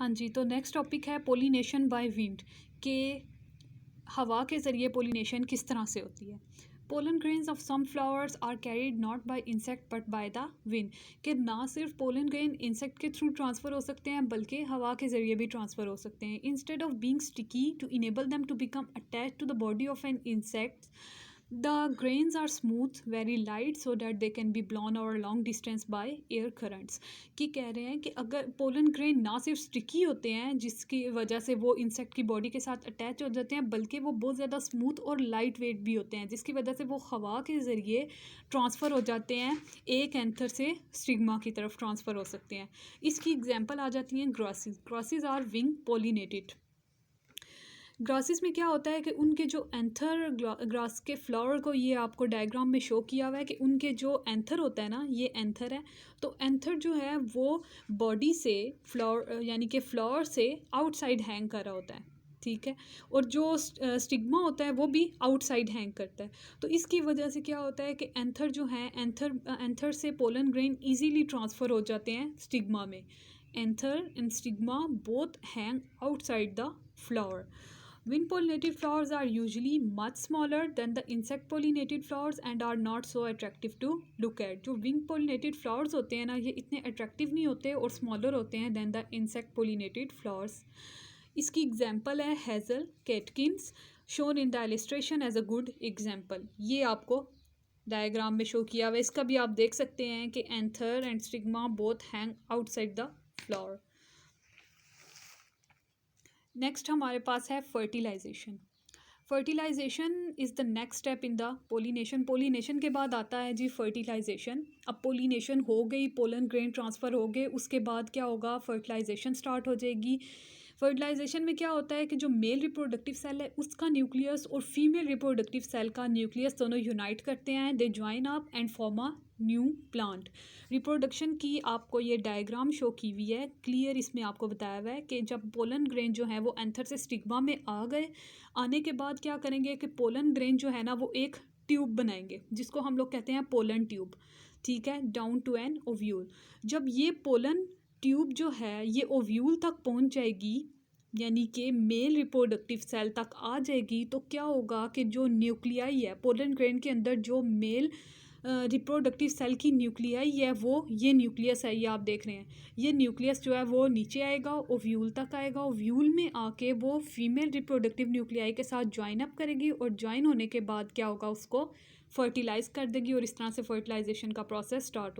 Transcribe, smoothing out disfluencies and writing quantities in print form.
हाँ जी, तो next topic है पोलिनेशन बाय विंड के हवा के ज़रिए पोलिनेशन किस तरह से होती है। Pollen grains of some flowers are carried not by insect but by the wind, कि ना सिर्फ पोलन ग्रेन इंसेक्ट के थ्रू ट्रांसफ़र हो सकते हैं बल्कि हवा के ज़रिए भी ट्रांसफ़र हो सकते हैं। Instead of being sticky to enable them to become attach to the body of an insect, the grains are smooth, very light, so that they can be blown over long distance by air currents। कि कह रहे हैं कि अगर pollen grain ना सिर्फ sticky होते हैं जिसकी वजह से वो इंसेक्ट की बॉडी के साथ अटैच हो जाते हैं, बल्कि वो बहुत ज़्यादा स्मूथ और लाइट वेट भी होते हैं जिसकी वजह से वो हवा के ज़रिए ट्रांसफ़र हो जाते हैं, एक एंथर से स्टिग्मा की तरफ ट्रांसफ़र हो सकते हैं। इसकी एग्जाम्पल आ जाती हैं grasses. Grasses are wind pollinated. Grasses में क्या होता है कि उनके जो एंथर ग्रास के फ्लावर को ये आपको डायग्राम में शो किया हुआ है कि उनके जो एंथर होता है ना, ये एंथर है, तो एंथर जो है वो बॉडी से फ्लावर यानी कि फ्लावर से आउटसाइड हैंग कर रहा होता है, ठीक है, और जो स्टिग्मा होता है वो भी आउटसाइड हैंग करता है। तो इसकी वजह से क्या होता है कि एंथर जो है एंथर से पोलन ग्रेन इजीली ट्रांसफ़र हो जाते हैं स्टिग्मा में। Anther and stigma both hang outside the flower. Wind pollinated flowers are usually much smaller than the insect pollinated flowers and are not so attractive to look at। जो wing pollinated flowers होते हैं ना, ये इतने attractive नहीं होते और smaller होते हैं than the insect pollinated flowers। इसकी एग्जाम्पल है hazel catkins, shown in the illustration as a good example। ये आपको डायग्राम में शो किया हुआ है, इसका भी आप देख सकते हैं कि anther and stigma both hang outside the flower. Next हमारे पास है fertilisation. Fertilisation is the next step in the pollination. Pollination के बाद आता है जी फर्टिलाइजेशन। अब पोलिनेशन हो गई, पोलन ग्रेन ट्रांसफ़र हो गए, उसके बाद क्या होगा, फर्टिलाइजेशन स्टार्ट हो जाएगी। फर्टिलाइजेशन में क्या होता है कि जो मेल रिप्रोडक्टिव सेल है उसका न्यूक्लियस और फीमेल रिप्रोडक्टिव सेल का न्यूक्लियस दोनों यूनाइट करते हैं, they join up and form a new plant. Reproduction की आपको ये डायग्राम शो की हुई है, क्लियर इसमें आपको बताया हुआ है कि जब पोलन ग्रेन जो है वो एंथर से स्टिग्मा में आ गए, आने के बाद क्या करेंगे कि पोलन ग्रेन जो है ना वो एक ट्यूब बनाएंगे जिसको हम लोग कहते हैं पोलन ट्यूब, ठीक है, डाउन टू एन ओव्यूल। जब ये पोलन ट्यूब जो है ये ओव्यूल तक पहुंच जाएगी यानी कि मेल रिप्रोडक्टिव सेल तक आ जाएगी, तो क्या होगा कि जो न्यूक्लियाई है पोलन ग्रेन के अंदर, जो मेल रिप्रोडक्टिव सेल की न्यूक्लियाई है, वो ये न्यूक्लियस है, ये आप देख रहे हैं, ये न्यूक्लियस जो है वो नीचे आएगा, ओव्यूल तक आएगा, ओव्यूल में आके वो फीमेल रिप्रोडक्टिव न्यूक्लियाई के साथ ज्वाइन अप करेगी और ज्वाइन होने के बाद क्या होगा, उसको फर्टिलाइज़ कर देगी और इस तरह से फर्टिलाइजेशन का प्रोसेस स्टार्ट हो